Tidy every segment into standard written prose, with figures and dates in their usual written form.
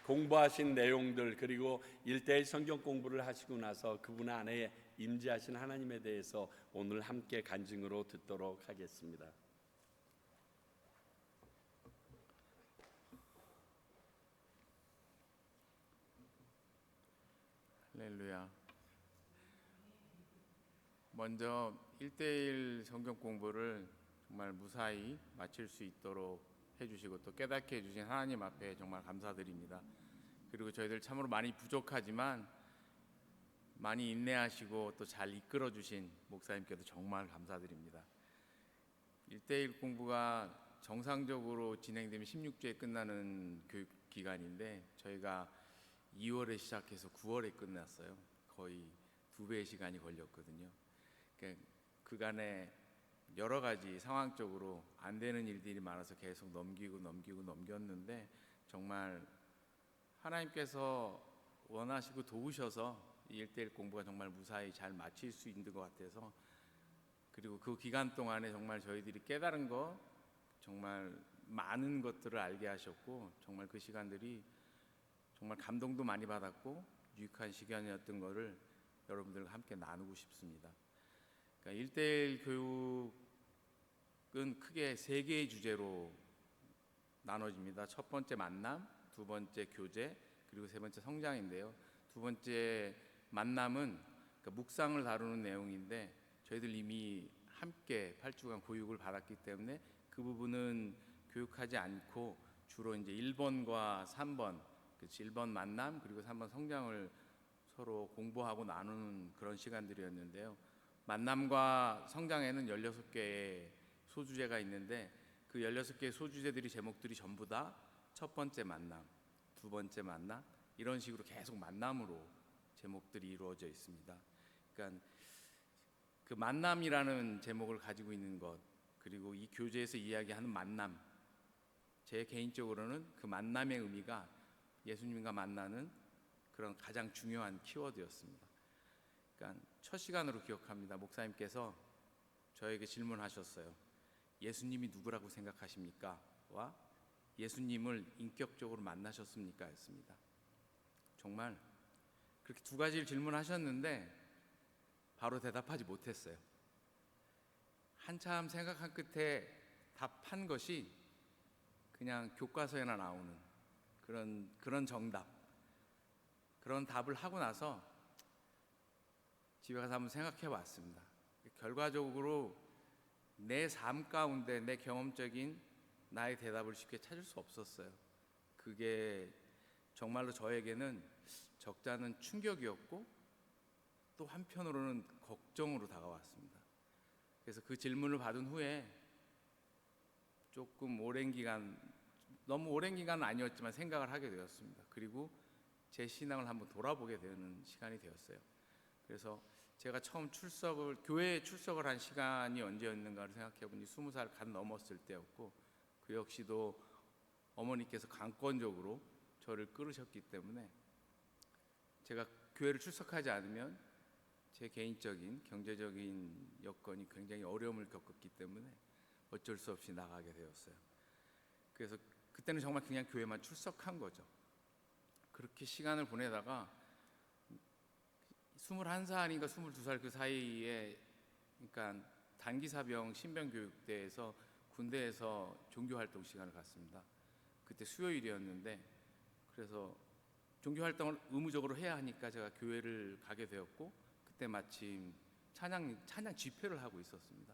공부하신 내용들, 그리고 1대1 성경 공부를 하시고 나서 그분 안에 임재하신 하나님에 대해서 오늘 함께 간증으로 듣도록 하겠습니다. 할렐루야. 먼저 1대1 성경 공부를 정말 무사히 마칠 수 있도록 해주시고 또 깨닫게 해주신 하나님 앞에 정말 감사드립니다. 그리고 저희들 참으로 많이 부족하지만 많이 인내하시고 또 잘 이끌어 주신 목사님께도 정말 감사드립니다. 1대1 공부가 정상적으로 진행되면 16주에 끝나는 교육 기간인데 저희가 2월에 시작해서 9월에 끝났어요. 거의 2배의 시간이 걸렸거든요. 그간에 여러 가지 상황적으로 안 되는 일들이 많아서 계속 넘겼는데 정말 하나님께서 원하시고 도우셔서 이 1대1 공부가 정말 무사히 잘 마칠 수 있는 것 같아서, 그리고 그 기간 동안에 정말 저희들이 깨달은 것, 정말 많은 것들을 알게 하셨고 정말 그 시간들이 정말 감동도 많이 받았고 유익한 시간이었던 것을 여러분들과 함께 나누고 싶습니다. 그러니까 1대1 교육은 크게 3개의 주제로 나눠집니다. 첫 번째 만남, 두 번째 교제, 그리고 세 번째 성장인데요. 두 번째 만남은 그러니까 묵상을 다루는 내용인데 저희들 이미 함께 8주간 교육을 받았기 때문에 그 부분은 교육하지 않고 주로 이제 1번과 3번, 1번 만남 그리고 3번 성장을 서로 공부하고 나누는 그런 시간들이었는데요. 만남과 성장에는 16개의 소주제가 있는데 그 16개의 소주제들이 제목들이 전부 다 첫 번째 만남, 두 번째 만남, 이런 식으로 계속 만남으로 제목들이 이루어져 있습니다. 그러니까 그 만남이라는 제목을 가지고 있는 것, 그리고 이 교재에서 이야기하는 만남, 제 개인적으로는 그 만남의 의미가 예수님과 만나는 그런 가장 중요한 키워드였습니다. 그러니까 첫 시간으로 기억합니다. 목사님께서 저에게 질문하셨어요. 예수님이 누구라고 생각하십니까? 와 예수님을 인격적으로 만나셨습니까? 였습니다. 정말 그렇게 두 가지를 질문하셨는데 바로 대답하지 못했어요. 한참 생각한 끝에 답한 것이 그냥 교과서에나 나오는 그런 정답, 그런 답을 하고 나서 집에 가서 한번 생각해 봤습니다. 결과적으로 내 삶 가운데 내 경험적인 나의 대답을 쉽게 찾을 수 없었어요. 그게 정말로 저에게는 적잖은 충격이었고 또 한편으로는 걱정으로 다가왔습니다. 그래서 그 질문을 받은 후에 조금 오랜 기간, 너무 오랜 기간은 아니었지만 생각을 하게 되었습니다. 그리고 제 신앙을 한번 돌아보게 되는 시간이 되었어요. 그래서 제가 처음 교회에 출석을 한 시간이 언제였는가를 생각해 보니 20살 간 넘었을 때였고, 그 역시도 어머니께서 강권적으로 저를 끌으셨기 때문에 제가 교회를 출석하지 않으면 제 개인적인 경제적인 여건이 굉장히 어려움을 겪었기 때문에 어쩔 수 없이 나가게 되었어요. 그래서 그때는 정말 그냥 교회만 출석한 거죠. 그렇게 시간을 보내다가 21살인가 22살 그 사이에, 그러니까 단기사병 신병교육대에서 군대에서 종교활동 시간을 갖습니다. 그때 수요일이었는데, 그래서 종교활동을 의무적으로 해야 하니까 제가 교회를 가게 되었고, 그때 마침 찬양 집회를 하고 있었습니다.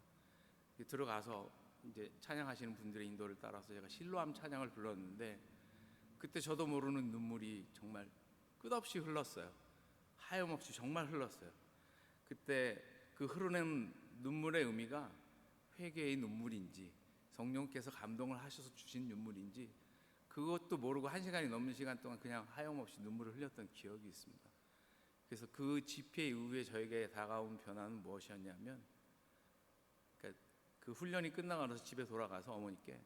들어가서 이제 찬양하시는 분들의 인도를 따라서 제가 실로암 찬양을 불렀는데 그때 저도 모르는 눈물이 정말 끝없이 흘렀어요. 하염없이 정말 흘렀어요. 그때 그 흐르는 눈물의 의미가 회개의 눈물인지 성령께서 감동을 하셔서 주신 눈물인지 그것도 모르고 1시간이 넘는 시간 동안 그냥 하염없이 눈물을 흘렸던 기억이 있습니다. 그래서 그 집회 이후에 저에게 다가온 변화는 무엇이었냐면, 그러니까 그 훈련이 끝나고 나서 집에 돌아가서 어머니께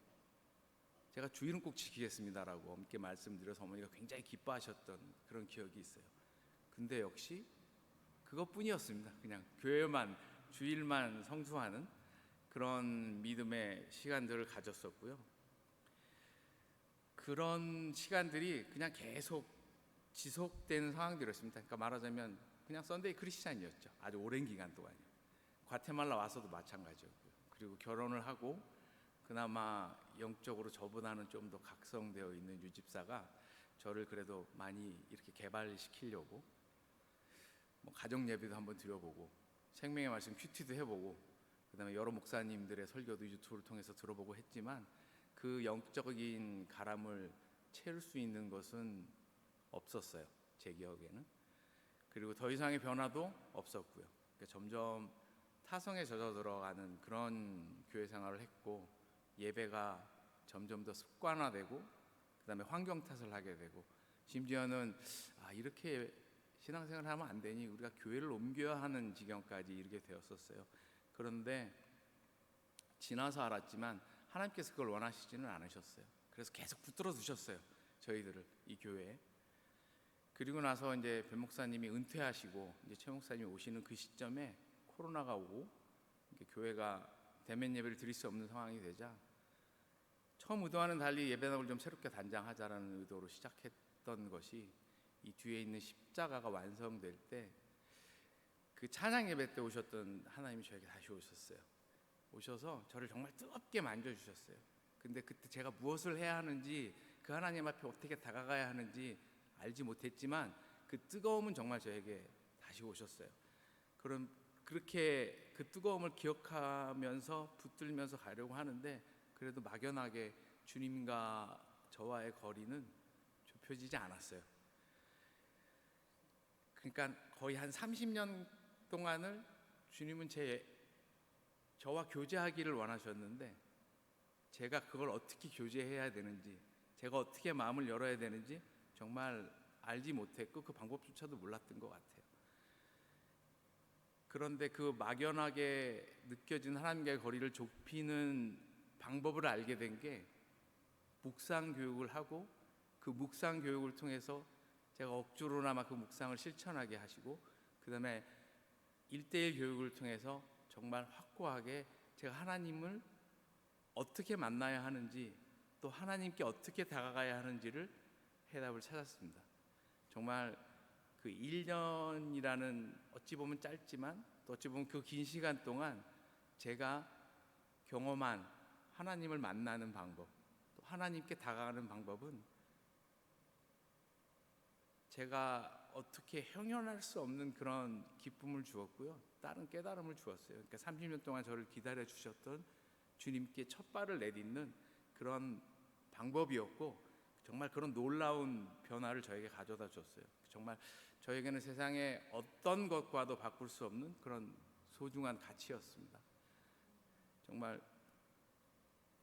제가 주일은 꼭 지키겠습니다라고 어머니께 말씀드려서 어머니가 굉장히 기뻐하셨던 그런 기억이 있어요. 근데 역시 그것뿐이었습니다. 그냥 교회만 주일만 성수하는 그런 믿음의 시간들을 가졌었고요. 그런 시간들이 그냥 계속 지속되는 상황들이었습니다. 그러니까 말하자면 그냥 썬데이 크리스찬이었죠. 아주 오랜 기간 동안요. 과테말라 와서도 마찬가지였고요. 그리고 결혼을 하고 그나마 영적으로 저보다는 좀 더 각성되어 있는 유집사가 저를 그래도 많이 이렇게 개발시키려고 뭐 가정 예배도 한번 드려보고 생명의 말씀 큐티도 해보고 그다음에 여러 목사님들의 설교도 유튜브를 통해서 들어보고 했지만 그 영적인 가람을 채울 수 있는 것은 없었어요. 제 기억에는. 그리고 더 이상의 변화도 없었고요. 그러니까 점점 타성에 젖어 들어가는 그런 교회 생활을 했고 예배가 점점 더 습관화되고 그다음에 환경 탓을 하게 되고 심지어는 이렇게 신앙생활을 하면 안 되니 우리가 교회를 옮겨야 하는 지경까지 이르게 되었었어요. 그런데 지나서 알았지만 하나님께서 그걸 원하시지는 않으셨어요. 그래서 계속 붙들어 두셨어요. 저희들을 이 교회에. 그리고 나서 이제 변 목사님이 은퇴하시고 이제 최 목사님이 오시는 그 시점에 코로나가 오고 교회가 대면 예배를 드릴 수 없는 상황이 되자 처음 의도와는 달리 예배당을 좀 새롭게 단장하자라는 의도로 시작했던 것이 이 뒤에 있는 십자가가 완성될 때 그 찬양 예배 때 오셨던 하나님이 저에게 다시 오셨어요. 오셔서 저를 정말 뜨겁게 만져주셨어요. 근데 그때 제가 무엇을 해야 하는지 그 하나님 앞에 어떻게 다가가야 하는지 알지 못했지만 그 뜨거움은 정말 저에게 다시 오셨어요. 그렇게 그 뜨거움을 기억하면서 붙들면서 가려고 하는데 그래도 막연하게 주님과 저와의 거리는 좁혀지지 않았어요. 그러니까 거의 한 30년 동안을 주님은 저와 교제하기를 원하셨는데 제가 그걸 어떻게 교제해야 되는지 제가 어떻게 마음을 열어야 되는지 정말 알지 못했고 그 방법조차도 몰랐던 것 같아요. 그런데 그 막연하게 느껴진 하나님과의 거리를 좁히는 방법을 알게 된 게 묵상 교육을 하고 그 묵상 교육을 통해서 제가 억지로나마 그 묵상을 실천하게 하시고 그 다음에 1:1 교육을 통해서 정말 확고하게 제가 하나님을 어떻게 만나야 하는지 또 하나님께 어떻게 다가가야 하는지를 해답을 찾았습니다. 정말 그 1년이라는 어찌 보면 짧지만 또 어찌 보면 그 긴 시간 동안 제가 경험한 하나님을 만나는 방법 또 하나님께 다가가는 방법은 제가 어떻게 형용할 수 없는 그런 기쁨을 주었고요. 다른 깨달음을 주었어요. 그러니까 30년 동안 저를 기다려 주셨던 주님께 첫 발을 내딛는 그런 방법이었고 정말 그런 놀라운 변화를 저에게 가져다 줬어요. 정말 저에게는 세상에 어떤 것과도 바꿀 수 없는 그런 소중한 가치였습니다. 정말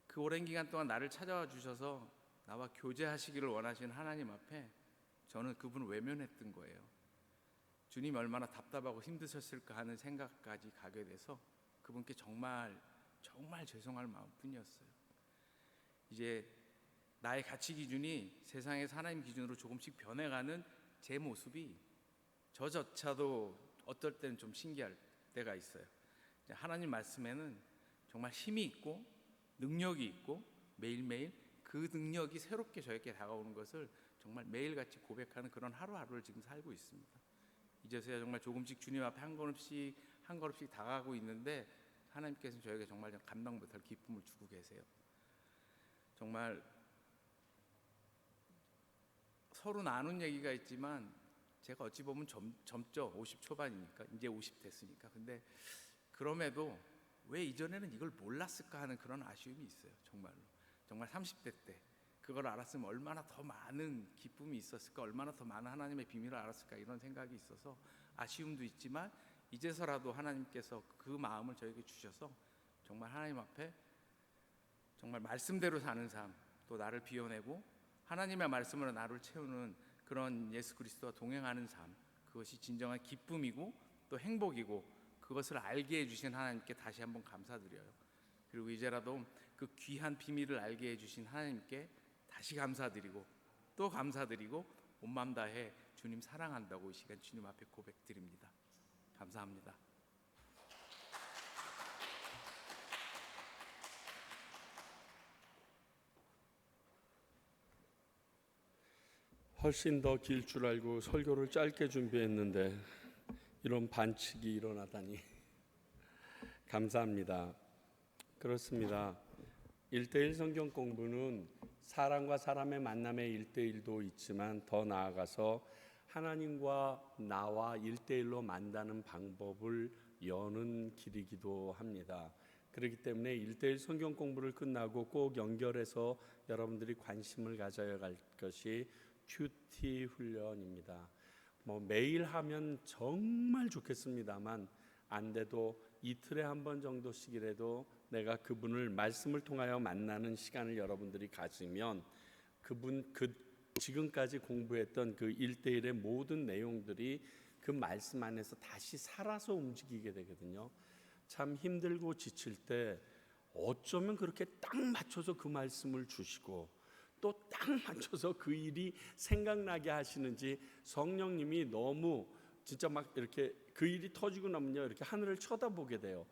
그 오랜 기간 동안 나를 찾아와 주셔서 나와 교제하시기를 원하시는 하나님 앞에 저는 그분을 외면했던 거예요. 주님이 얼마나 답답하고 힘드셨을까 하는 생각까지 가게 돼서 그분께 정말 죄송할 마음뿐이었어요. 이제 나의 가치 기준이 세상의 하나님 기준으로 조금씩 변해가는 제 모습이 저조차도 어떨 때는 좀 신기할 때가 있어요. 하나님 말씀에는 정말 힘이 있고 능력이 있고 매일매일 그 능력이 새롭게 저에게 다가오는 것을 정말 매일같이 고백하는 그런 하루하루를 지금 살고 있습니다. 이제서야 정말 조금씩 주님 앞에 한 걸음씩 다가가고 있는데 하나님께서는 저에게 정말 감당 못할 기쁨을 주고 계세요. 정말 서로 나눈 얘기가 있지만 제가 어찌 보면 젊죠. 50 초반이니까 이제 50 됐으니까. 근데 그럼에도 왜 이전에는 이걸 몰랐을까 하는 그런 아쉬움이 있어요. 정말 30대 때 그걸 알았으면 얼마나 더 많은 기쁨이 있었을까, 얼마나 더 많은 하나님의 비밀을 알았을까 이런 생각이 있어서 아쉬움도 있지만 이제서라도 하나님께서 그 마음을 저에게 주셔서 정말 하나님 앞에 정말 말씀대로 사는 삶, 또 나를 비워내고 하나님의 말씀으로 나를 채우는 그런 예수 그리스도와 동행하는 삶, 그것이 진정한 기쁨이고 또 행복이고 그것을 알게 해주신 하나님께 다시 한번 감사드려요. 그리고 이제라도 그 귀한 비밀을 알게 해주신 하나님께 다시 감사드리고 또 감사드리고 온 마음 다해 주님 사랑한다고 이 시간 주님 앞에 고백드립니다. 감사합니다. 훨씬 더 길 줄 알고 설교를 짧게 준비했는데 이런 반칙이 일어나다니 감사합니다. 그렇습니다. 1대1 성경 공부는 사람과 사람의 만남의 1대1도 있지만 더 나아가서 하나님과 나와 1대1로 만나는 방법을 여는 길이기도 합니다. 그렇기 때문에 1대1 성경 공부를 끝나고 꼭 연결해서 여러분들이 관심을 가져야 할 것이 큐티 훈련입니다. 매일 하면 정말 좋겠습니다만 안 돼도 이틀에 한 번 정도씩이라도 내가 그분을 말씀을 통하여 만나는 시간을 여러분들이 가지면 지금까지 공부했던 그 1대1의 모든 내용들이 그 말씀 안에서 다시 살아서 움직이게 되거든요. 참 힘들고 지칠 때 어쩌면 그렇게 딱 맞춰서 그 말씀을 주시고 또 딱 맞춰서 그 일이 생각나게 하시는지 성령님이 너무 진짜 막 이렇게 그 일이 터지고 나면요 이렇게 하늘을 쳐다보게 돼요.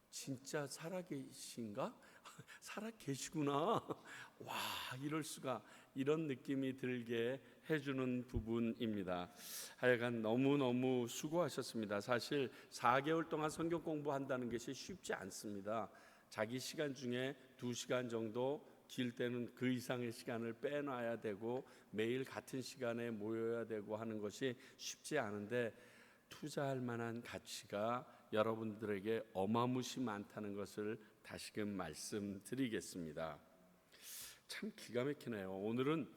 진짜 살아계신가? 살아계시구나. 와, 이럴 수가. 이런 느낌이 들게 해주는 부분입니다. 하여간 너무너무 수고하셨습니다. 사실 4개월 동안 성경 공부한다는 것이 쉽지 않습니다. 자기 시간 중에 2시간 정도, 길 때는 그 이상의 시간을 빼놔야 되고 매일 같은 시간에 모여야 되고 하는 것이 쉽지 않은데 투자할 만한 가치가 여러분들에게 어마무시 많다는 것을 다시금 말씀드리겠습니다. 참 기가 막히네요. 오늘은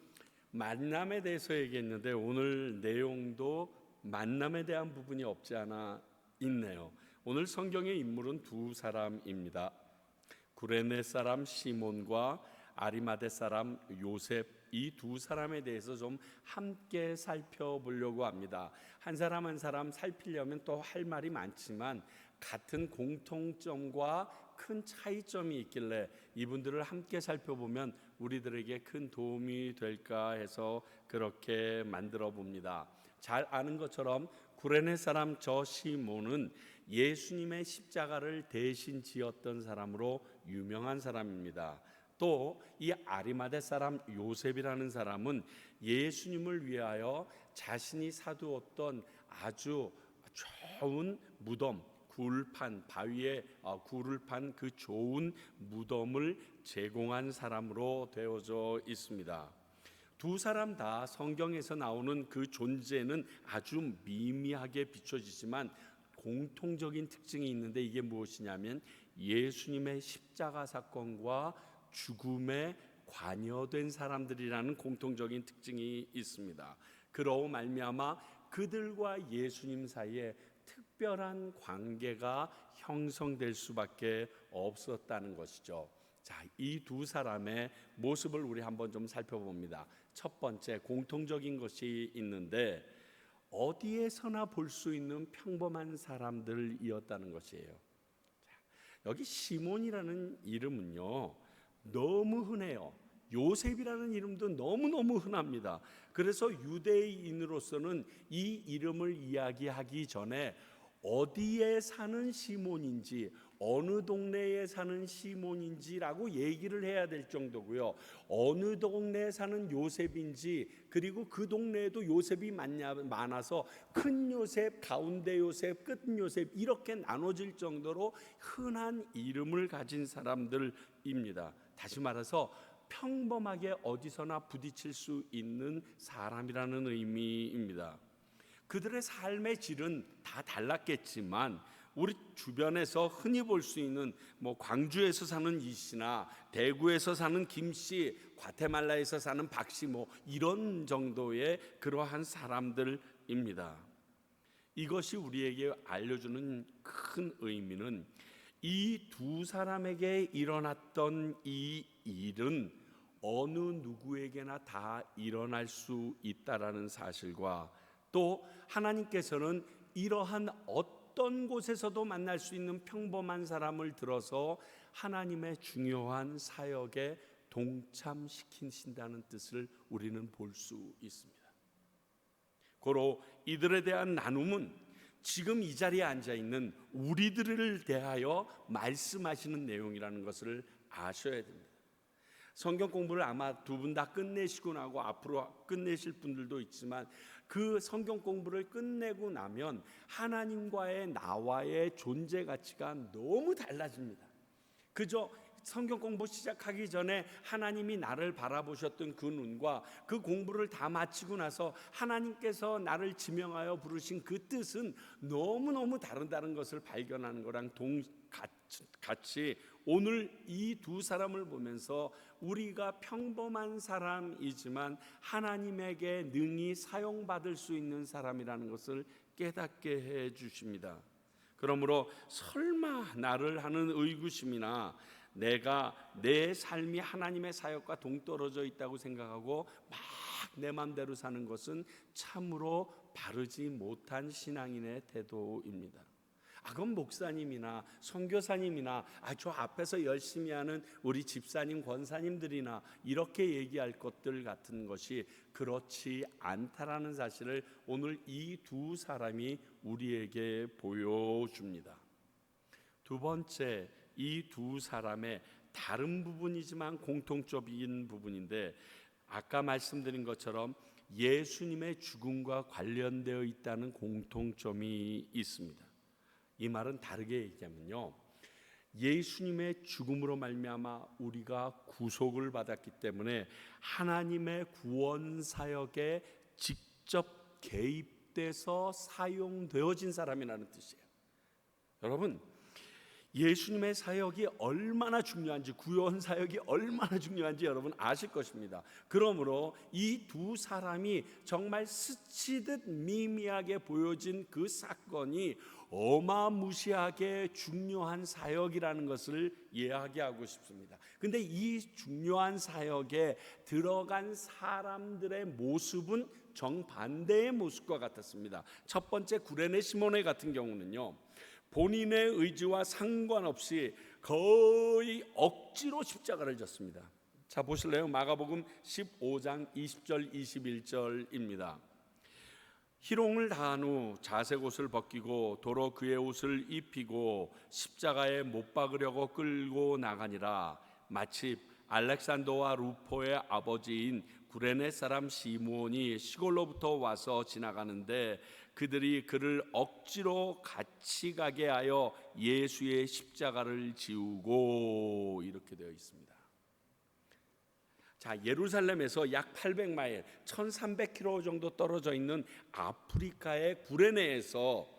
만남에 대해서 얘기했는데 오늘 내용도 만남에 대한 부분이 없지 않아 있네요. 오늘 성경의 인물은 두 사람입니다. 구레네 사람 시몬과 아리마대 사람 요셉, 이 두 사람에 대해서 좀 함께 살펴보려고 합니다. 한 사람 한 사람 살피려면 또 할 말이 많지만 같은 공통점과 큰 차이점이 있길래 이분들을 함께 살펴보면 우리들에게 큰 도움이 될까 해서 그렇게 만들어 봅니다. 잘 아는 것처럼 구레네 사람 저 시몬은 예수님의 십자가를 대신 지었던 사람으로 유명한 사람입니다. 또 이 아리마대 사람 요셉이라는 사람은 예수님을 위하여 자신이 사두었던 아주 좋은 무덤, 바위에 굴을 판 그 좋은 무덤을 제공한 사람으로 되어져 있습니다. 두 사람 다 성경에서 나오는 그 존재는 아주 미미하게 비춰지지만 공통적인 특징이 있는데 이게 무엇이냐면 예수님의 십자가 사건과 죽음에 관여된 사람들이라는 공통적인 특징이 있습니다. 그러고 말미암아 그들과 예수님 사이에 특별한 관계가 형성될 수밖에 없었다는 것이죠. 자, 이 두 사람의 모습을 우리 한번 좀 살펴봅니다. 첫 번째 공통적인 것이 있는데 어디에서나 볼 수 있는 평범한 사람들이었다는 것이에요. 자, 여기 시몬이라는 이름은요 너무 흔해요. 요셉이라는 이름도 너무너무 흔합니다. 그래서 유대인으로서는 이 이름을 이야기하기 전에 어디에 사는 시몬인지 어느 동네에 사는 시몬인지라고 얘기를 해야 될 정도고요. 어느 동네에 사는 요셉인지 그리고 그 동네에도 요셉이 많아서 큰 요셉, 가운데 요셉, 끝 요셉 이렇게 나눠질 정도로 흔한 이름을 가진 사람들입니다. 다시 말해서 평범하게 어디서나 부딪힐 수 있는 사람이라는 의미입니다. 그들의 삶의 질은 다 달랐겠지만 우리 주변에서 흔히 볼 수 있는 광주에서 사는 이 씨나 대구에서 사는 김 씨, 과테말라에서 사는 박 씨 이런 정도의 그러한 사람들입니다. 이것이 우리에게 알려주는 큰 의미는 이 두 사람에게 일어났던 이 일은 어느 누구에게나 다 일어날 수 있다라는 사실과 또 하나님께서는 이러한 어떤 곳에서도 만날 수 있는 평범한 사람을 들어서 하나님의 중요한 사역에 동참시키신다는 뜻을 우리는 볼 수 있습니다. 고로 이들에 대한 나눔은 지금 이 자리에 앉아 있는 우리들을 대하여 말씀하시는 내용이라는 것을 아셔야 됩니다. 성경 공부를 아마 두 분 다 끝내시고 나고 앞으로 끝내실 분들도 있지만 그 성경 공부를 끝내고 나면 하나님과의 나와의 존재 가치가 너무 달라집니다. 그저 성경 공부 시작하기 전에 하나님이 나를 바라보셨던 그 눈과 그 공부를 다 마치고 나서 하나님께서 나를 지명하여 부르신 그 뜻은 너무너무 다른 것을 발견하는 거랑 같이 오늘 이 두 사람을 보면서 우리가 평범한 사람이지만 하나님에게 능히 사용받을 수 있는 사람이라는 것을 깨닫게 해 주십니다. 그러므로 설마 나를 하는 의구심이나 내가 내 삶이 하나님의 사역과 동떨어져 있다고 생각하고 막 내 맘대로 사는 것은 참으로 바르지 못한 신앙인의 태도입니다. 그건 목사님이나 선교사님이나 저 앞에서 열심히 하는 우리 집사님, 권사님들이나 이렇게 얘기할 것들 같은 것이 그렇지 않다라는 사실을 오늘 이 두 사람이 우리에게 보여줍니다. 두 번째, 이 두 사람의 다른 부분이지만 공통적인 부분인데 아까 말씀드린 것처럼 예수님의 죽음과 관련되어 있다는 공통점이 있습니다. 이 말은 다르게 얘기하면요, 예수님의 죽음으로 말미암아 우리가 구속을 받았기 때문에 하나님의 구원 사역에 직접 개입돼서 사용되어진 사람이라는 뜻이에요. 여러분, 예수님의 사역이 얼마나 중요한지, 구원 사역이 얼마나 중요한지 여러분 아실 것입니다. 그러므로 이 두 사람이 정말 스치듯 미미하게 보여진 그 사건이 어마무시하게 중요한 사역이라는 것을 이야기하고 싶습니다. 근데 이 중요한 사역에 들어간 사람들의 모습은 정반대의 모습과 같았습니다. 첫 번째 구레네 시몬의 같은 경우는요, 본인의 의지와 상관없이 거의 억지로 십자가를 졌습니다. 자, 보실래요? 마가복음 15장 20절 21절입니다. 희롱을 다한 후 자색 옷을 벗기고 도로 그의 옷을 입히고 십자가에 못 박으려고 끌고 나가니라. 마침 알렉산더와 루포의 아버지인 구레네 사람 시몬이 시골로부터 와서 지나가는데 그들이 그를 억지로 같이 가게 하여 예수의 십자가를 지우고, 이렇게 되어 있습니다. 자, 예루살렘에서 약 800마일, 1300km 정도 떨어져 있는 아프리카의 구레네에서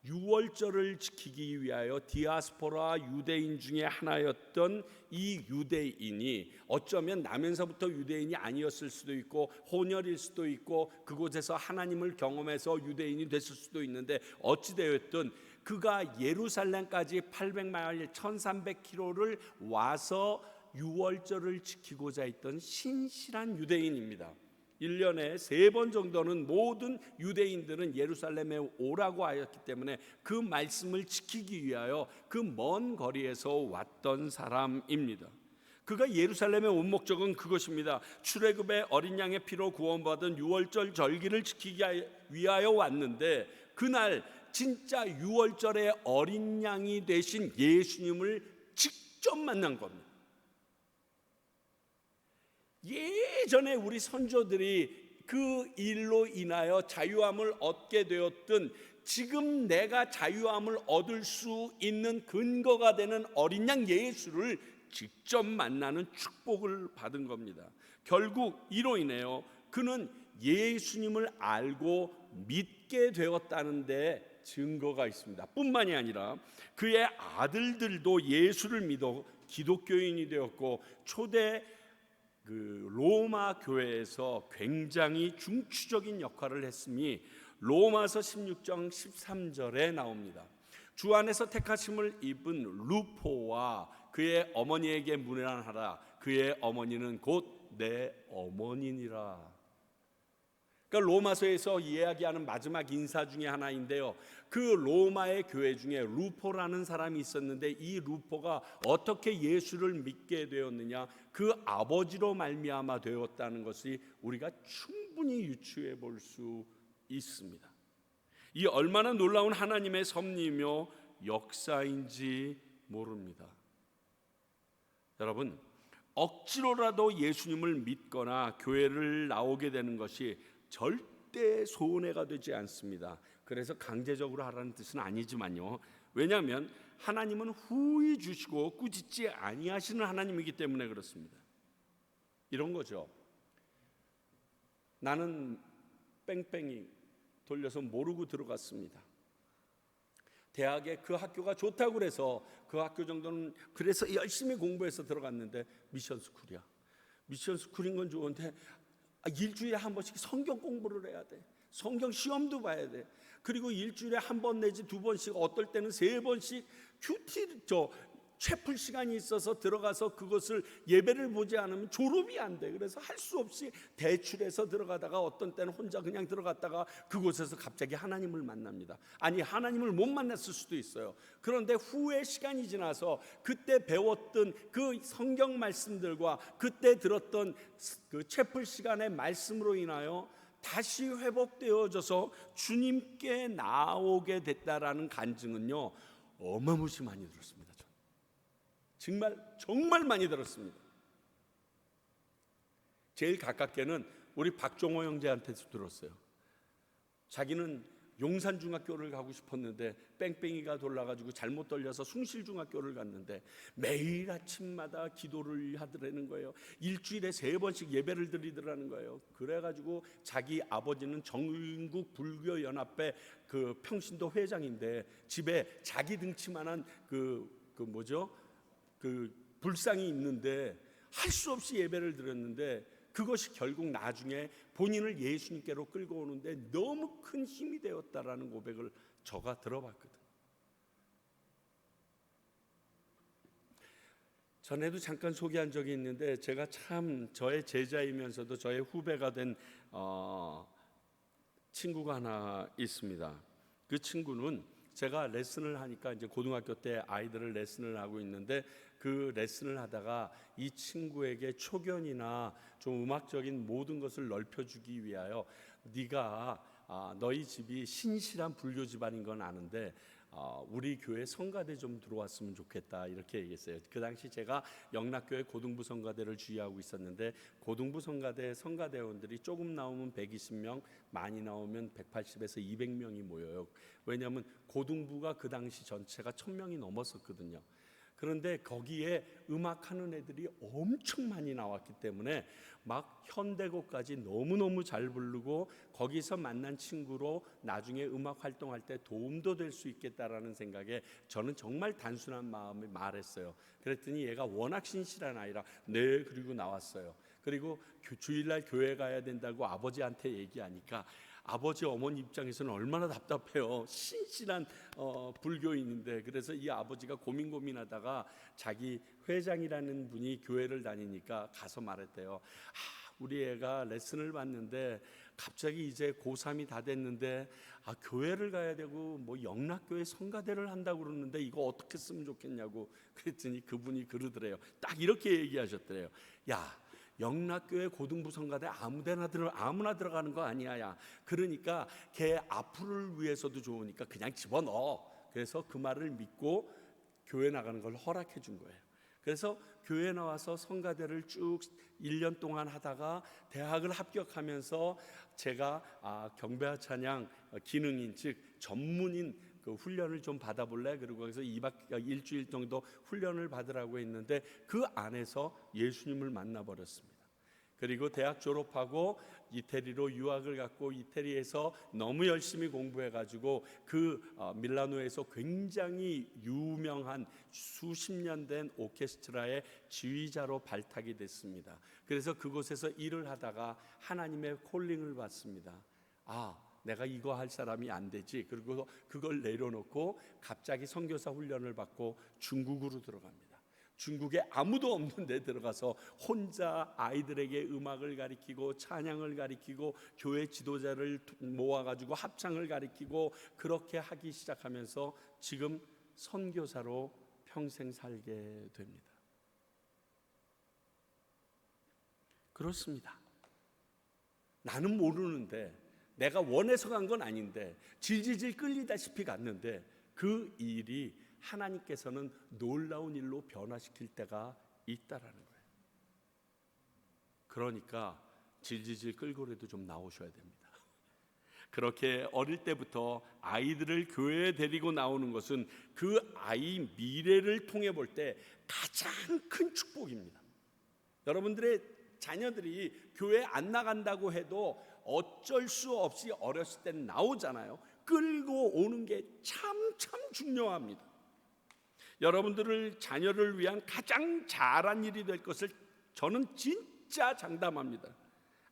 유월절을 지키기 위하여 디아스포라 유대인 중에 하나였던 이 유대인이 어쩌면 나면서부터 유대인이 아니었을 수도 있고 혼혈일 수도 있고 그곳에서 하나님을 경험해서 유대인이 됐을 수도 있는데 어찌되었든 그가 예루살렘까지 800마일 1300km를 와서 유월절을 지키고자 했던 신실한 유대인입니다. 1년에 3번 정도는 모든 유대인들은 예루살렘에 오라고 하였기 때문에 그 말씀을 지키기 위하여 그 먼 거리에서 왔던 사람입니다. 그가 예루살렘에 온 목적은 그것입니다. 출애굽의 어린 양의 피로 구원받은 유월절 절기를 지키기 위하여 왔는데 그날 진짜 유월절의 어린 양이 되신 예수님을 직접 만난 겁니다. 예전에 우리 선조들이 그 일로 인하여 자유함을 얻게 되었던, 지금 내가 자유함을 얻을 수 있는 근거가 되는 어린 양 예수를 직접 만나는 축복을 받은 겁니다. 결국 이로 인해요 그는 예수님을 알고 믿게 되었다는 데 증거가 있습니다. 뿐만이 아니라 그의 아들들도 예수를 믿어 기독교인이 되었고 초대 로마 교회에서 굉장히 중추적인 역할을 했음이 로마서 16장 13절에 나옵니다. 주 안에서 택하심을 입은 루포와 그의 어머니에게 문안하라. 그의 어머니는 곧 내 어머니니라. 그러니까 로마서에서 이야기하는 마지막 인사 중에 하나인데요, 그 로마의 교회 중에 루포라는 사람이 있었는데 이 루포가 어떻게 예수를 믿게 되었느냐, 그 아버지로 말미암아 되었다는 것이 우리가 충분히 유추해 볼 수 있습니다. 이 얼마나 놀라운 하나님의 섭리이며 역사인지 모릅니다. 여러분, 억지로라도 예수님을 믿거나 교회를 나오게 되는 것이 절대 손해가 되지 않습니다. 그래서 강제적으로 하라는 뜻은 아니지만요. 왜냐하면 하나님은 후히 주시고 꾸짖지 아니하시는 하나님이기 때문에 그렇습니다. 이런 거죠. 나는 뺑뺑이 돌려서 모르고 들어갔습니다. 대학에 그 학교가 좋다고 그래서 그 학교 정도는 그래서 열심히 공부해서 들어갔는데 미션 스쿨이야. 미션 스쿨인 건 좋은데 일주일에 한 번씩 성경 공부를 해야 돼. 성경 시험도 봐야 돼. 그리고 일주일에 한 번 내지 두 번씩, 어떨 때는 세 번씩 채플 시간이 있어서 들어가서 그것을 예배를 보지 않으면 졸업이 안 돼. 그래서 할 수 없이 대출해서 들어가다가 어떤 때는 혼자 그냥 들어갔다가 그곳에서 갑자기 하나님을 만납니다. 아니, 하나님을 못 만났을 수도 있어요. 그런데 후에 시간이 지나서 그때 배웠던 그 성경 말씀들과 그때 들었던 그 채플 시간의 말씀으로 인하여 다시 회복되어져서 주님께 나오게 됐다라는 간증은요, 어마무시 많이 들었습니다. 정말 많이 들었습니다. 제일 가깝게는 우리 박종호 형제한테서 들었어요. 자기는 용산중학교를 가고 싶었는데 뺑뺑이가 돌아가지고 잘못 돌려서 숭실중학교를 갔는데 매일 아침마다 기도를 하더라는 거예요. 일주일에 3번씩 예배를 드리더라는 거예요. 그래가지고 자기 아버지는 전국 불교연합회 그 평신도 회장인데 집에 자기 등치만한 그 불상이 있는데 할 수 없이 예배를 드렸는데 그것이 결국 나중에 본인을 예수님께로 끌고 오는데 너무 큰 힘이 되었다라는 고백을 저가 들어봤거든. 전에도 잠깐 소개한 적이 있는데 제가 참 저의 제자이면서도 저의 후배가 된 친구가 하나 있습니다. 그 친구는 제가 레슨을 하니까 이제 고등학교 때 아이들을 레슨을 하고 있는데 그 레슨을 하다가 이 친구에게 초견이나 좀 음악적인 모든 것을 넓혀주기 위하여 네가 너희 집이 신실한 불교 집안인 건 아는데 우리 교회 성가대 좀 들어왔으면 좋겠다 이렇게 얘기했어요. 그 당시 제가 영락교회 고등부 성가대를 주의하고 있었는데 고등부 성가대 성가대원들이 조금 나오면 120명, 많이 나오면 180에서 200명이 모여요. 왜냐하면 고등부가 그 당시 전체가 1000명이 넘었었거든요. 그런데 거기에 음악하는 애들이 엄청 많이 나왔기 때문에 막 현대곡까지 너무너무 잘 부르고 거기서 만난 친구로 나중에 음악 활동할 때 도움도 될 수 있겠다라는 생각에 저는 정말 단순한 마음에 말했어요. 그랬더니 얘가 워낙 신실한 아이라 네 그리고 나왔어요. 그리고 주일날 교회 가야 된다고 아버지한테 얘기하니까 아버지 어머니 입장에서는 얼마나 답답해요. 신실한 불교인인데. 그래서 이 아버지가 고민하다가 자기 회장이라는 분이 교회를 다니니까 가서 말했대요. 우리 애가 레슨을 받는데 갑자기 이제 고3이 다 됐는데 교회를 가야 되고 뭐 영락교회 성가대를 한다고 그러는데 이거 어떻게 쓰면 좋겠냐고. 그랬더니 그분이 그러더래요. 딱 이렇게 얘기하셨더래요. 야, 영락교회 고등부 성가대 아무나 들어가는 거 아니야. 야. 그러니까 걔 앞으로를 위해서도 좋으니까 그냥 집어넣어. 그래서 그 말을 믿고 교회 나가는 걸 허락해 준 거예요. 그래서 교회 나와서 성가대를 쭉 1년 동안 하다가 대학을 합격하면서 제가 경배와 찬양 기능인 즉 전문인 그 훈련을 좀 받아볼래? 그리고 거기서 일주일 정도 훈련을 받으라고 했는데 그 안에서 예수님을 만나버렸습니다. 그리고 대학 졸업하고 이태리로 유학을 갔고 이태리에서 너무 열심히 공부해가지고 그 밀라노에서 굉장히 유명한 수십 년 된 오케스트라의 지휘자로 발탁이 됐습니다. 그래서 그곳에서 일을 하다가 하나님의 콜링을 받습니다. 내가 이거 할 사람이 안 되지. 그리고 그걸 내려놓고 갑자기 선교사 훈련을 받고 중국으로 들어갑니다. 중국에 아무도 없는 데 들어가서 혼자 아이들에게 음악을 가르치고 찬양을 가르치고 교회 지도자를 모아가지고 합창을 가르치고 그렇게 하기 시작하면서 지금 선교사로 평생 살게 됩니다. 그렇습니다. 나는 모르는데 내가 원해서 간 건 아닌데 질질질 끌리다시피 갔는데 그 일이 하나님께서는 놀라운 일로 변화시킬 때가 있다라는 거예요. 그러니까 질질질 끌고라도 좀 나오셔야 됩니다. 그렇게 어릴 때부터 아이들을 교회에 데리고 나오는 것은 그 아이 미래를 통해 볼 때 가장 큰 축복입니다. 여러분들의 자녀들이 교회 안 나간다고 해도 어쩔 수 없이 어렸을 때 나오잖아요. 끌고 오는 게 참 중요합니다. 여러분들을 자녀를 위한 가장 잘한 일이 될 것을 저는 진짜 장담합니다.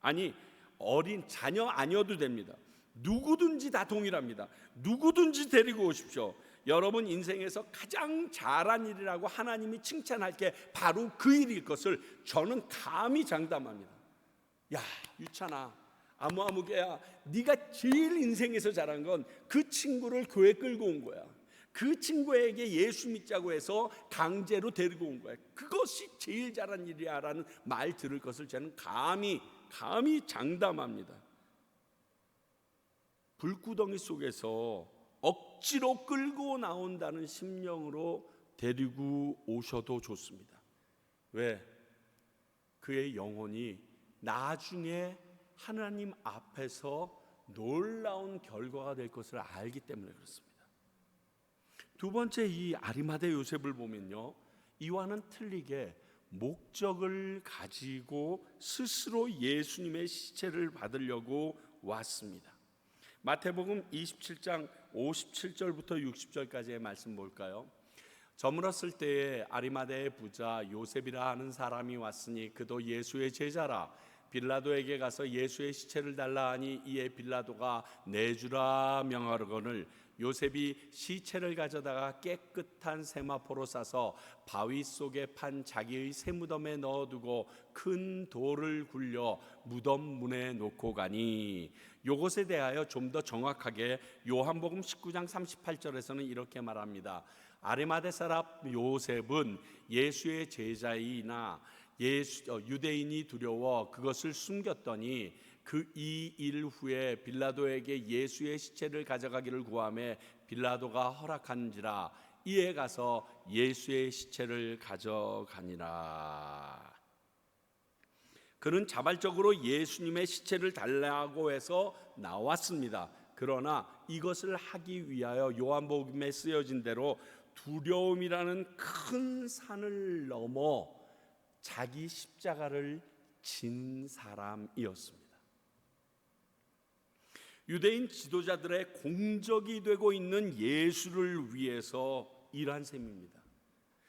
아니, 어린 자녀 아니어도 됩니다. 누구든지 다 동일합니다. 누구든지 데리고 오십시오. 여러분 인생에서 가장 잘한 일이라고 하나님이 칭찬할 게 바로 그 일일 것을 저는 감히 장담합니다. 야, 유찬아, 아무개야, 네가 제일 인생에서 잘한 건 그 친구를 교회 끌고 온 거야. 그 친구에게 예수 믿자고 해서 강제로 데리고 온 거야. 그것이 제일 잘한 일이야 라는 말 들을 것을 저는 감히 장담합니다. 불구덩이 속에서 억지로 끌고 나온다는 심령으로 데리고 오셔도 좋습니다. 왜? 그의 영혼이 나중에 하나님 앞에서 놀라운 결과가 될 것을 알기 때문에 그렇습니다. 두 번째, 이 아리마대 요셉을 보면요, 이와는 틀리게 목적을 가지고 스스로 예수님의 시체를 받으려고 왔습니다. 마태복음 27장 57절부터 60절까지의 말씀 볼까요? 저물었을 때에 아리마대의 부자 요셉이라 하는 사람이 왔으니 그도 예수의 제자라. 빌라도에게 가서 예수의 시체를 달라 하니 이에 빌라도가 내주라 명하거늘 요셉이 시체를 가져다가 깨끗한 세마포로 싸서 바위 속에 판 자기의 세무덤에 넣어두고 큰 돌을 굴려 무덤 문에 놓고 가니, 요것에 대하여 좀 더 정확하게 요한복음 19장 38절에서는 이렇게 말합니다. 아리마대 사람 요셉은 예수의 제자이나 유대인이 두려워 그것을 숨겼더니 그 이 일 후에 빌라도에게 예수의 시체를 가져가기를 구하매 빌라도가 허락한지라. 이에 가서 예수의 시체를 가져가니라. 그는 자발적으로 예수님의 시체를 달라고 해서 나왔습니다. 그러나 이것을 하기 위하여 요한복음에 쓰여진 대로 두려움이라는 큰 산을 넘어 자기 십자가를 진 사람이었습니다. 유대인 지도자들의 공적이 되고 있는 예수를 위해서 일한 셈입니다.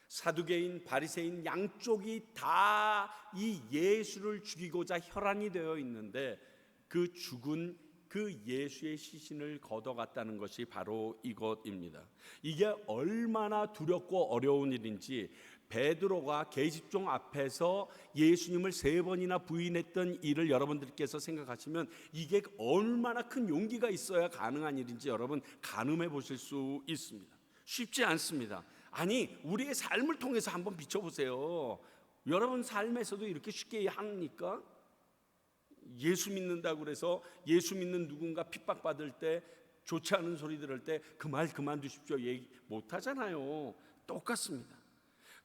사두개인, 바리새인 양쪽이 다 이 예수를 죽이고자 혈안이 되어 있는데 그 죽은 그 예수의 시신을 걷어갔다는 것이 바로 이것입니다. 이게 얼마나 두렵고 어려운 일인지 베드로가 계집종 앞에서 예수님을 3번이나 부인했던 일을 여러분들께서 생각하시면 이게 얼마나 큰 용기가 있어야 가능한 일인지 여러분 가늠해 보실 수 있습니다. 쉽지 않습니다. 아니, 우리의 삶을 통해서 한번 비춰보세요. 여러분 삶에서도 이렇게 쉽게 합니까? 예수 믿는다고 그래서 예수 믿는 누군가 핍박받을 때, 좋지 않은 소리 들을 때 그 말 그만두십시오 얘기 못하잖아요. 똑같습니다.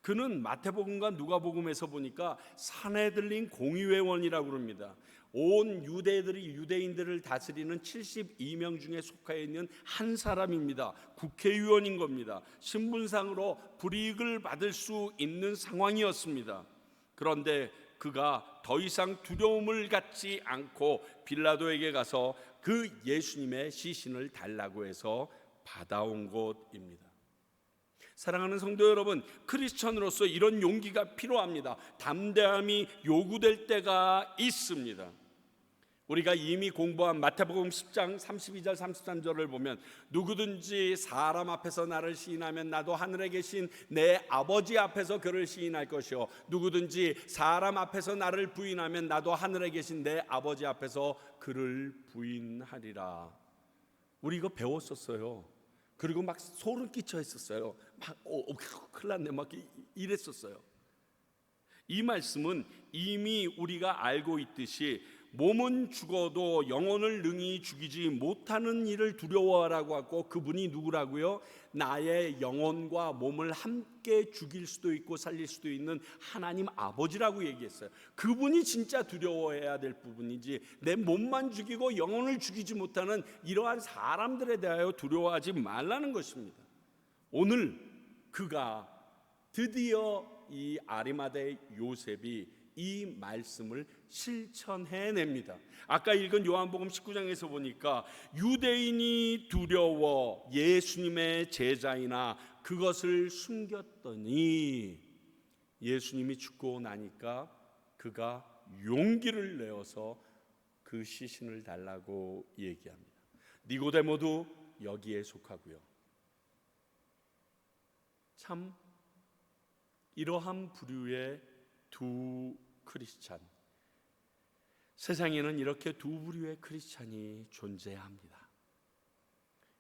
그는 마태복음과 누가복음에서 보니까 산헤들린 공의회원이라고 그럽니다. 온 유대인들을 다스리는 72명 중에 속해 있는 한 사람입니다. 국회의원인 겁니다. 신분상으로 불이익을 받을 수 있는 상황이었습니다. 그런데 그가 더 이상 두려움을 갖지 않고 빌라도에게 가서 그 예수님의 시신을 달라고 해서 받아온 것입니다. 사랑하는 성도 여러분, 크리스천으로서 이런 용기가 필요합니다. 담대함이 요구될 때가 있습니다. 우리가 이미 공부한 마태복음 10장 32절 33절을 보면 누구든지 사람 앞에서 나를 시인하면 나도 하늘에 계신 내 아버지 앞에서 그를 시인할 것이요 누구든지 사람 앞에서 나를 부인하면 나도 하늘에 계신 내 아버지 앞에서 그를 부인하리라. 우리 이거 배웠었어요. 그리고 막 소름 끼쳐 했었어요. 막 큰일 났네 막 이랬었어요. 이 말씀은 이미 우리가 알고 있듯이 몸은 죽어도 영혼을 능히 죽이지 못하는 이를 두려워하라고 하고, 그분이 누구라고요? 나의 영혼과 몸을 함께 죽일 수도 있고 살릴 수도 있는 하나님 아버지라고 얘기했어요. 그분이 진짜 두려워해야 될 부분이지, 내 몸만 죽이고 영혼을 죽이지 못하는 이러한 사람들에 대하여 두려워하지 말라는 것입니다. 오늘 그가 드디어 이 아리마대 요셉이 이 말씀을 실천해냅니다. 아까 읽은 요한복음 19장에서 보니까 유대인이 두려워 예수님의 제자이나 그것을 숨겼더니, 예수님이 죽고 나니까 그가 용기를 내어서 그 시신을 달라고 얘기합니다. 니고데모도 여기에 속하고요. 참 이러한 부류의 두 크리스찬, 세상에는 이렇게 두 부류의 크리스찬이 존재합니다.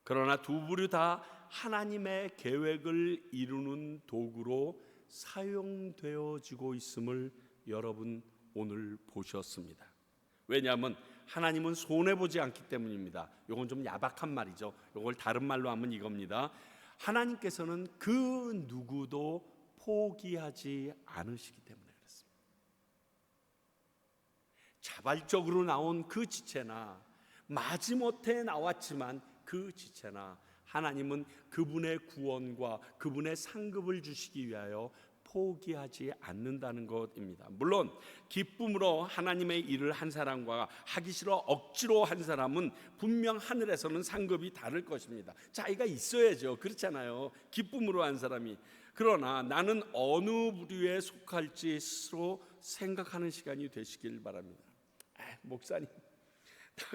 그러나 두 부류 다 하나님의 계획을 이루는 도구로 사용되어지고 있음을 여러분 오늘 보셨습니다. 왜냐하면 하나님은 손해보지 않기 때문입니다. 이건 좀 야박한 말이죠. 이걸 다른 말로 하면 이겁니다. 하나님께서는 그 누구도 포기하지 않으시기 때문에 그렇습니다. 자발적으로 나온 그 지체나 마지못해 나왔지만 그 지체나 하나님은 그분의 구원과 그분의 상급을 주시기 위하여 포기하지 않는다는 것입니다. 물론 기쁨으로 하나님의 일을 한 사람과 하기 싫어 억지로 한 사람은 분명 하늘에서는 상급이 다를 것입니다. 차이가 있어야죠. 그렇잖아요. 기쁨으로 한 사람이. 그러나 나는 어느 부류에 속할지 스스로 생각하는 시간이 되시길 바랍니다. 목사님,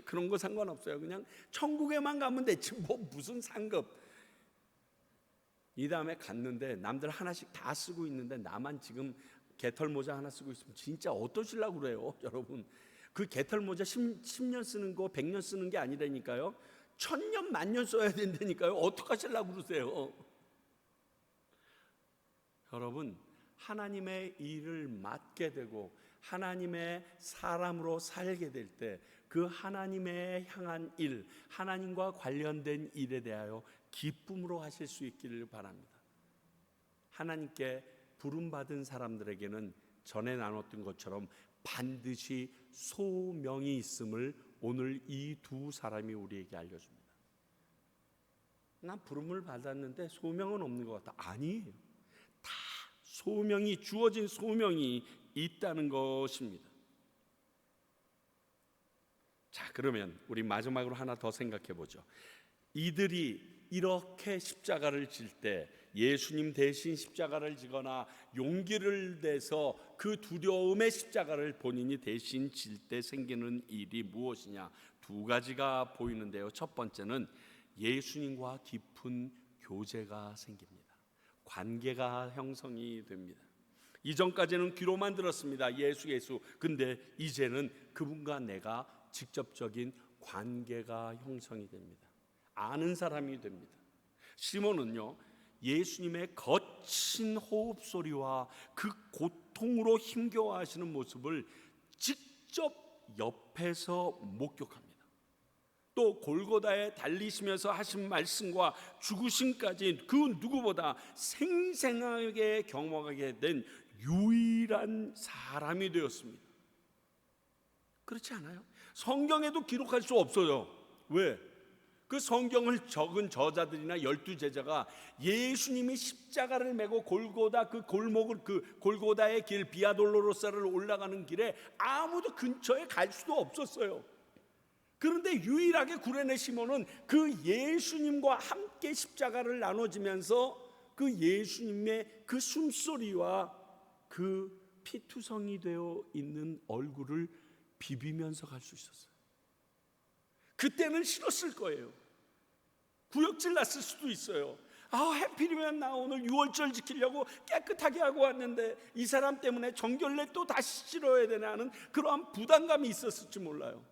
그런 거 상관없어요. 그냥 천국에만 가면 되지 뭐 무슨 상급. 이 다음에 갔는데 남들 하나씩 다 쓰고 있는데 나만 지금 개털 모자 하나 쓰고 있으면 진짜 어떠시려고 그래요, 여러분? 그 개털 모자 10년 쓰는 거 100년 쓰는 게 아니라니까요. 1000년 만년 써야 된다니까요. 어떡하시려고 그러세요? 여러분, 하나님의 일을 맡게 되고 하나님의 사람으로 살게 될 때 그 하나님의 향한 일, 하나님과 관련된 일에 대하여 기쁨으로 하실 수 있기를 바랍니다. 하나님께 부름받은 사람들에게는 전에 나눴던 것처럼 반드시 소명이 있음을 오늘 이 두 사람이 우리에게 알려줍니다. 난 부름을 받았는데 소명은 없는 것 같다. 아니에요. 다 소명이, 주어진 소명이 있다는 것입니다. 자, 그러면 우리 마지막으로 하나 더 생각해 보죠. 이들이 이렇게 십자가를 질 때, 예수님 대신 십자가를 지거나 용기를 내서 그 두려움의 십자가를 본인이 대신 질 때 생기는 일이 무엇이냐? 두 가지가 보이는데요. 첫 번째는 예수님과 깊은 교제가 생깁니다. 관계가 형성이 됩니다. 이전까지는 귀로만 들었습니다. 예수. 근데 이제는 그분과 내가 직접적인 관계가 형성이 됩니다. 아는 사람이 됩니다. 시몬은요, 예수님의 거친 호흡 소리와 그 고통으로 힘겨워하시는 모습을 직접 옆에서 목격합니다. 또 골고다에 달리시면서 하신 말씀과 죽으심까지 그 누구보다 생생하게 경험하게 된 유일한 사람이 되었습니다. 그렇지 않아요? 성경에도 기록할 수 없어요. 왜? 그 성경을 적은 저자들이나 12제자가 예수님이 십자가를 메고 골고다 그 골목을, 그 골고다의 길 비아돌로로사를 올라가는 길에 아무도 근처에 갈 수도 없었어요. 그런데 유일하게 구레네 시몬은 그 예수님과 함께 십자가를 나눠지면서 그 예수님의 그 숨소리와 그 피투성이 되어 있는 얼굴을 비비면서 갈 수 있었어요. 그때는 싫었을 거예요. 구역질 났을 수도 있어요. 해필이면 나 오늘 6월절 지키려고 깨끗하게 하고 왔는데 이 사람 때문에 정결례 또 다시 치러야 되나 하는 그러한 부담감이 있었을지 몰라요.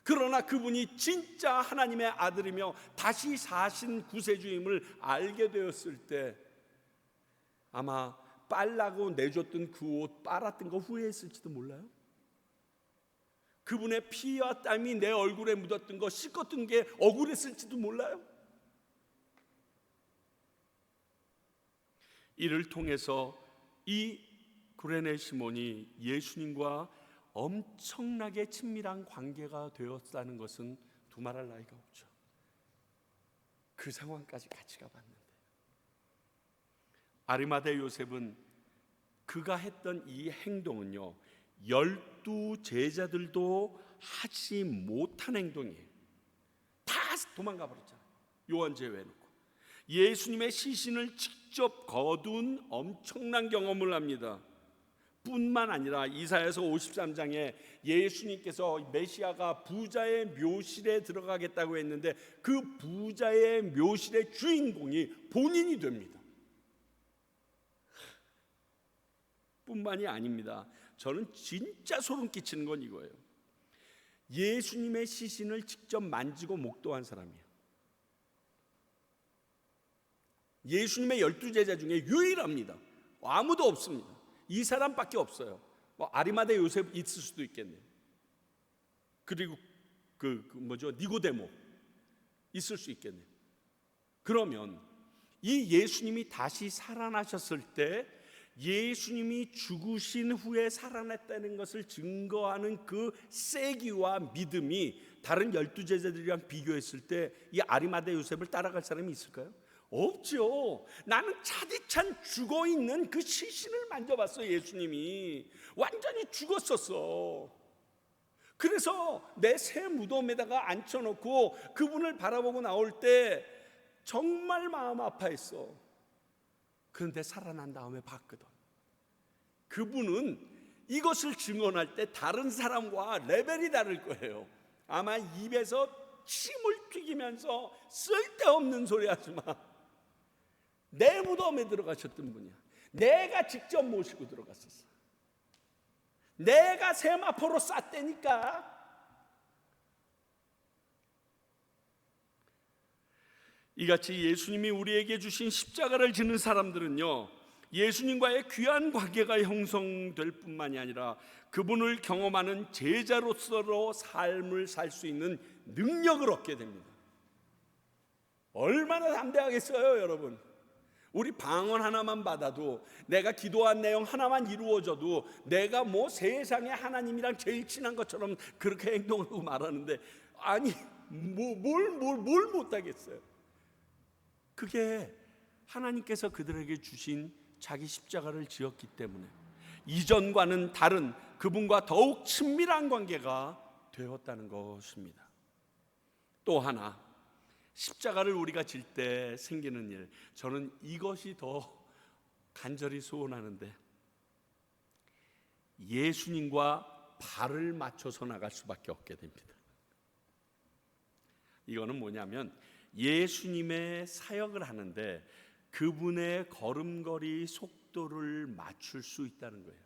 그러나 그분이 진짜 하나님의 아들이며 다시 사신 구세주임을 알게 되었을 때 아마 빨라고 내줬던 그 옷 빨았던 거 후회했을지도 몰라요. 그분의 피와 땀이 내 얼굴에 묻었던 거, 씻었던 게 억울했을지도 몰라요. 이를 통해서 이 구레네 시몬이 예수님과 엄청나게 친밀한 관계가 되었다는 것은 두말할 나위가 없죠. 그 상황까지 같이 가봤는데, 아리마대 요셉은 그가 했던 이 행동은요, 12 제자들도 하지 못한 행동이에요. 다 도망가 버렸잖아요. 요한 제외해놓고. 예수님의 시신을 직접 거둔 엄청난 경험을 합니다. 뿐만 아니라 이사야서 53장에 예수님께서 메시아가 부자의 묘실에 들어가겠다고 했는데 그 부자의 묘실의 주인공이 본인이 됩니다. 뿐만이 아닙니다. 저는 진짜 소름 끼치는 건 이거예요. 예수님의 시신을 직접 만지고 목도한 사람이에요. 예수님의 12제자 중에 유일합니다. 아무도 없습니다. 이 사람밖에 없어요. 아리마대 요셉 있을 수도 있겠네요. 그리고 니고데모 있을 수 있겠네요. 그러면 이 예수님이 다시 살아나셨을 때 예수님이 죽으신 후에 살아났다는 것을 증거하는 그 세기와 믿음이 다른 12제자들이랑 비교했을 때 이 아리마대 요셉을 따라갈 사람이 있을까요? 없죠. 나는 차디찬 죽어있는 그 시신을 만져봤어. 예수님이 완전히 죽었었어. 그래서 내 새 무덤에다가 앉혀놓고 그분을 바라보고 나올 때 정말 마음 아파했어. 그런데 살아난 다음에 봤거든. 그분은 이것을 증언할 때 다른 사람과 레벨이 다를 거예요. 아마 입에서 침을 튀기면서 쓸데없는 소리 하지 마. 내 무덤에 들어가셨던 분이야. 내가 직접 모시고 들어갔었어. 내가 세마포로 쌌다니까. 이같이 예수님이 우리에게 주신 십자가를 지는 사람들은요, 예수님과의 귀한 관계가 형성될 뿐만이 아니라 그분을 경험하는 제자로서 삶을 살 수 있는 능력을 얻게 됩니다. 얼마나 담대하겠어요, 여러분. 우리 방언 하나만 받아도, 내가 기도한 내용 하나만 이루어져도 내가 세상에 하나님이랑 제일 친한 것처럼 그렇게 행동하고 말하는데, 아니 뭘 못하겠어요. 그게 하나님께서 그들에게 주신 자기 십자가를 지었기 때문에 이전과는 다른 그분과 더욱 친밀한 관계가 되었다는 것입니다. 또 하나, 십자가를 우리가 질 때 생기는 일, 저는 이것이 더 간절히 소원하는데, 예수님과 발을 맞춰서 나갈 수밖에 없게 됩니다. 이거는 뭐냐면 예수님의 사역을 하는데 그분의 걸음걸이 속도를 맞출 수 있다는 거예요.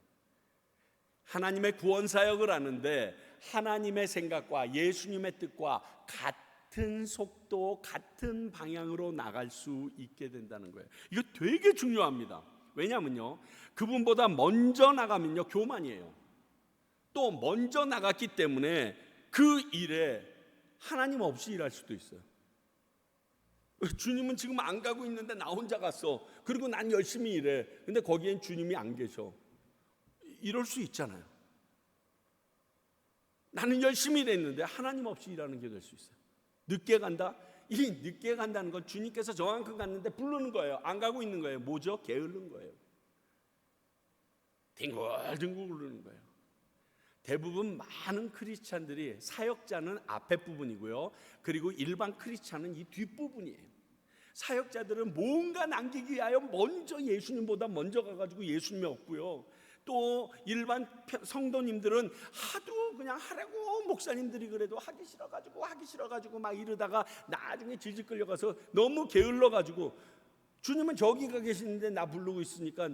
하나님의 구원 사역을 하는데 하나님의 생각과 예수님의 뜻과 같은 속도, 같은 방향으로 나갈 수 있게 된다는 거예요. 이거 되게 중요합니다. 왜냐면요, 그분보다 먼저 나가면요 교만이에요. 또 먼저 나갔기 때문에 그 일에 하나님 없이 일할 수도 있어요. 주님은 지금 안 가고 있는데 나 혼자 갔어. 그리고 난 열심히 일해. 근데 거기엔 주님이 안 계셔. 이럴 수 있잖아요. 나는 열심히 일했는데 하나님 없이 일하는 게 될 수 있어요. 늦게 간다? 이 늦게 간다는 건 주님께서 저만큼 갔는데 부르는 거예요. 안 가고 있는 거예요. 뭐죠? 게으른 거예요. 뒹굴뒹굴 부르는 거예요. 대부분 많은 크리스찬들이 사역자는 앞에 부분이고요, 그리고 일반 크리스찬은 이 뒷부분이에요. 사역자들은 뭔가 남기기 위하여 먼저 예수님보다 먼저 가가지고 예수님이 없고요, 또 일반 성도님들은 하도 그냥 하라고 목사님들이 그래도 하기 싫어가지고 막 이러다가 나중에 질질 끌려가서 너무 게을러가지고, 주님은 저기 가 계시는데 나 부르고 있으니까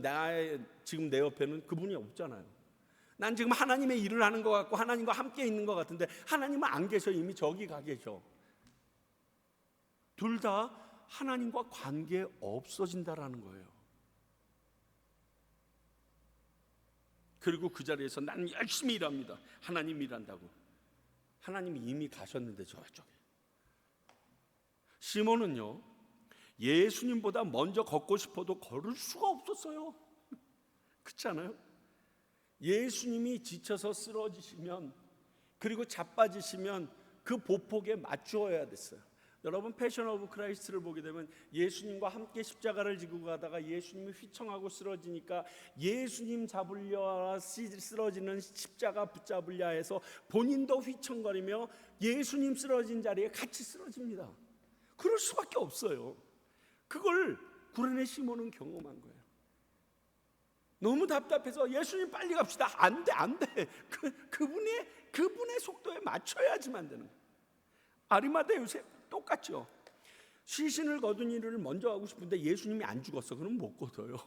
지금 내 옆에는 그분이 없잖아요. 난 지금 하나님의 일을 하는 것 같고 하나님과 함께 있는 것 같은데 하나님은 안 계셔. 이미 저기 가 계셔. 둘 다 하나님과 관계 없어진다라는 거예요. 그리고 그 자리에서 나는 열심히 일합니다. 하나님 일한다고. 하나님이 이미 가셨는데 저쪽에. 시몬은요, 예수님보다 먼저 걷고 싶어도 걸을 수가 없었어요. 그렇지 않아요? 예수님이 지쳐서 쓰러지시면, 그리고 자빠지시면 그 보폭에 맞추어야 됐어요. 여러분, 패션 오브 크라이스트를 보게 되면 예수님과 함께 십자가를 지고 가다가 예수님이 휘청하고 쓰러지니까 예수님 잡으려 쓰러지는 십자가 붙잡으려 해서 본인도 휘청거리며 예수님 쓰러진 자리에 같이 쓰러집니다. 그럴 수밖에 없어요. 그걸 구레네 시몬은 경험한 거예요. 너무 답답해서 예수님 빨리 갑시다. 안 돼. 그분의 속도에 맞춰야지만 되는 거예요. 아리마대 요셉 똑같죠. 시신을 거둔 일을 먼저 하고 싶은데 예수님이 안 죽었어. 그럼 못 거둬요.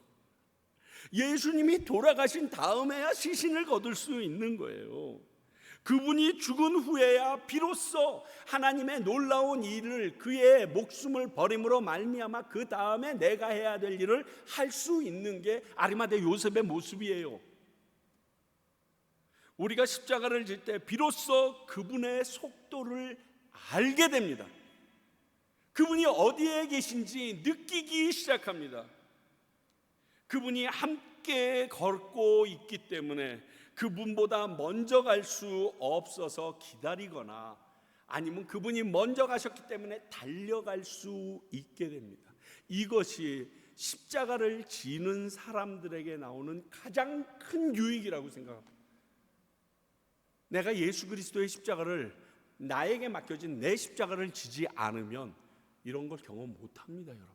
예수님이 돌아가신 다음에야 시신을 거둘 수 있는 거예요. 그분이 죽은 후에야 비로소 하나님의 놀라운 일을, 그의 목숨을 버림으로 말미암아 그 다음에 내가 해야 될 일을 할 수 있는 게 아리마대 요셉의 모습이에요. 우리가 십자가를 질 때 비로소 그분의 속도를 알게 됩니다. 그분이 어디에 계신지 느끼기 시작합니다. 그분이 함께 걷고 있기 때문에 그분보다 먼저 갈 수 없어서 기다리거나, 아니면 그분이 먼저 가셨기 때문에 달려갈 수 있게 됩니다. 이것이 십자가를 지는 사람들에게 나오는 가장 큰 유익이라고 생각합니다. 내가 예수 그리스도의 십자가를, 나에게 맡겨진 내 십자가를 지지 않으면 이런 걸 경험 못합니다. 여러분,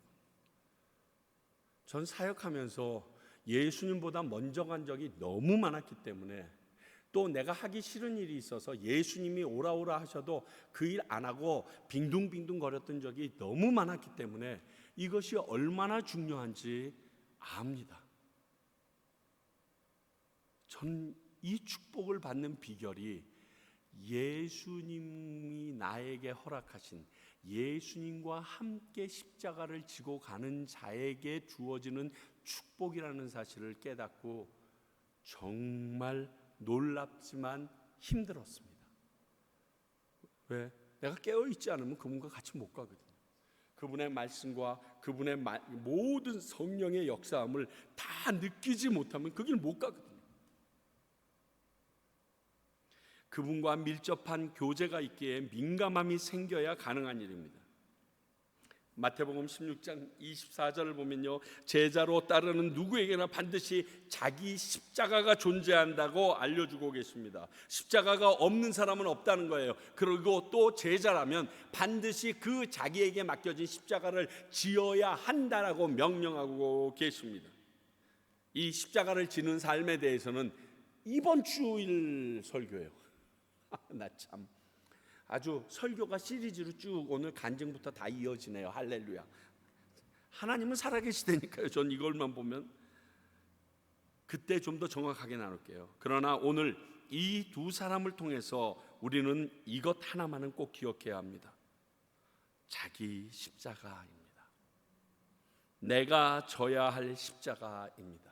전 사역하면서 예수님보다 먼저 간 적이 너무 많았기 때문에, 또 내가 하기 싫은 일이 있어서 예수님이 오라 하셔도 그 일 안 하고 빙둥빙둥 거렸던 적이 너무 많았기 때문에 이것이 얼마나 중요한지 압니다. 전 이 축복을 받는 비결이 예수님이 나에게 허락하신, 예수님과 함께 십자가를 지고 가는 자에게 주어지는 축복이라는 사실을 깨닫고 정말 놀랍지만 힘들었습니다. 왜? 내가 깨어있지 않으면 그분과 같이 못 가거든요. 그분의 말씀과 그분의 모든 성령의 역사함을 다 느끼지 못하면 그 길 못 가거든요. 그분과 밀접한 교제가 있기에 민감함이 생겨야 가능한 일입니다. 마태복음 16장 24절을 보면요, 제자로 따르는 누구에게나 반드시 자기 십자가가 존재한다고 알려주고 계십니다. 십자가가 없는 사람은 없다는 거예요. 그리고 또 제자라면 반드시 그 자기에게 맡겨진 십자가를 지어야 한다라고 명령하고 계십니다. 이 십자가를 지는 삶에 대해서는 이번 주일 설교예요. 나 참 아주 설교가 시리즈로 쭉 오늘 간증부터 다 이어지네요. 할렐루야. 하나님은 살아계시다니까요. 전 이걸만 보면 그때 좀 더 정확하게 나눌게요. 그러나 오늘 이 두 사람을 통해서 우리는 이것 하나만은 꼭 기억해야 합니다. 자기 십자가입니다. 내가 져야 할 십자가입니다.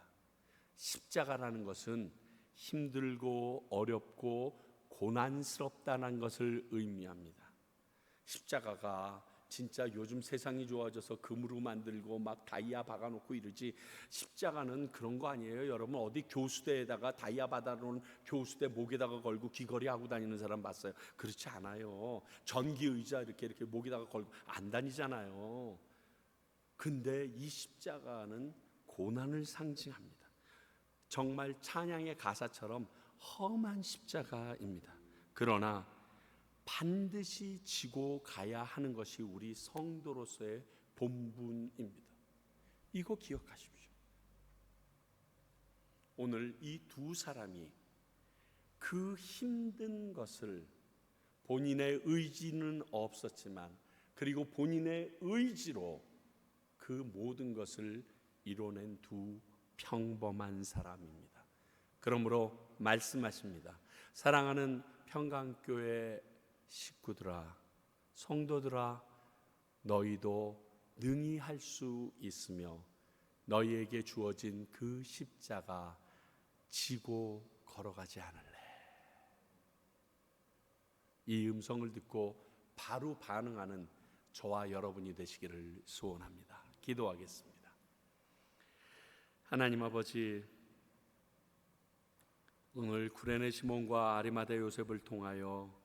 십자가라는 것은 힘들고 어렵고 고난스럽다는 것을 의미합니다. 십자가가 진짜 요즘 세상이 좋아져서 금으로 만들고 막 다이아 박아놓고 이러지, 십자가는 그런 거 아니에요. 여러분, 어디 교수대에다가 다이아 받아놓은 교수대 목에다가 걸고 귀걸이 하고 다니는 사람 봤어요? 그렇지 않아요. 전기 의자 이렇게 목에다가 걸고 안 다니잖아요. 근데 이 십자가는 고난을 상징합니다. 정말 찬양의 가사처럼 험한 십자가입니다. 그러나 반드시 지고 가야 하는 것이 우리 성도로서의 본분입니다. 이거 기억하십시오. 오늘 이 두 사람이 그 힘든 것을, 본인의 의지는 없었지만 그리고 본인의 의지로 그 모든 것을 이뤄낸 두 평범한 사람입니다. 그러므로 말씀하십니다. 사랑하는 평강교회 식구들아, 성도들아, 너희도 능히 할 수 있으며 너희에게 주어진 그 십자가 지고 걸어가지 않을래? 이 음성을 듣고 바로 반응하는 저와 여러분이 되시기를 소원합니다. 기도하겠습니다. 하나님 아버지, 오늘 구레네 시몬과 아리마대 요셉을 통하여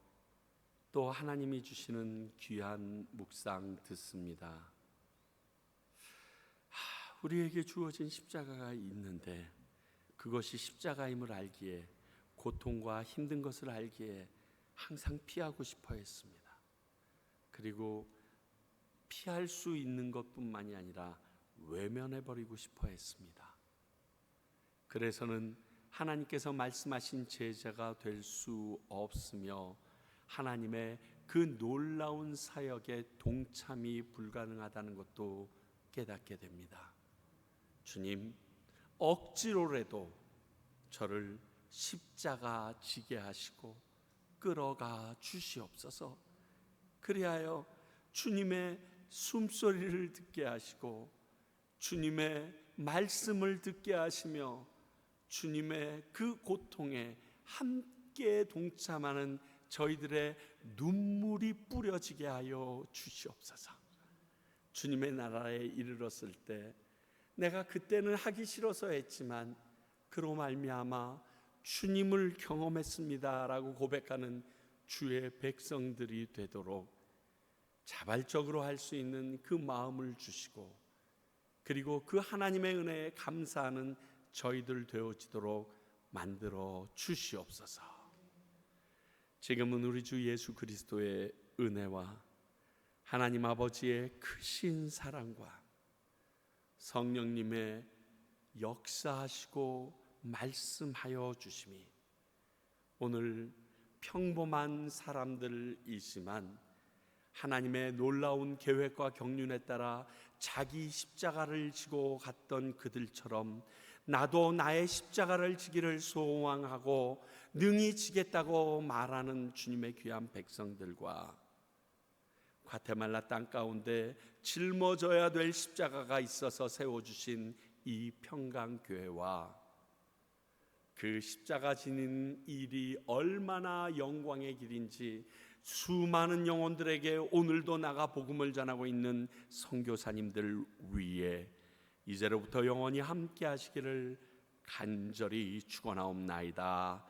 또 하나님이 주시는 귀한 묵상 듣습니다. 우리에게 주어진 십자가가 있는데 그것이 십자가임을 알기에, 고통과 힘든 것을 알기에 항상 피하고 싶어 했습니다. 그리고 피할 수 있는 것뿐만이 아니라 외면해버리고 싶어 했습니다. 그래서는 하나님께서 말씀하신 제자가 될 수 없으며 하나님의 그 놀라운 사역에 동참이 불가능하다는 것도 깨닫게 됩니다. 주님, 억지로라도 저를 십자가 지게 하시고 끌어가 주시옵소서. 그리하여 주님의 숨소리를 듣게 하시고 주님의 말씀을 듣게 하시며 주님의 그 고통에 함께 동참하는 저희들의 눈물이 뿌려지게 하여 주시옵소서. 주님의 나라에 이르렀을 때 내가 그때는 하기 싫어서 했지만 그로 말미암아 주님을 경험했습니다라고 고백하는 주의 백성들이 되도록 자발적으로 할 수 있는 그 마음을 주시고, 그리고 그 하나님의 은혜에 감사하는 저희들 되어지도록 만들어 주시옵소서. 지금은 우리 주 예수 그리스도의 은혜와 하나님 아버지의 크신 사랑과 성령님의 역사하시고 말씀하여 주심이 오늘 평범한 사람들이지만 하나님의 놀라운 계획과 경륜에 따라 자기 십자가를 지고 갔던 그들처럼 나도 나의 십자가를 지기를 소망하고 능히 지겠다고 말하는 주님의 귀한 백성들과 과테말라 땅 가운데 짊어져야 될 십자가가 있어서 세워주신 이 평강교회와 그 십자가 지는 일이 얼마나 영광의 길인지 수많은 영혼들에게 오늘도 나가 복음을 전하고 있는 선교사님들 위에 이제로부터 영원히 함께 하시기를 간절히 축원하옵나이다.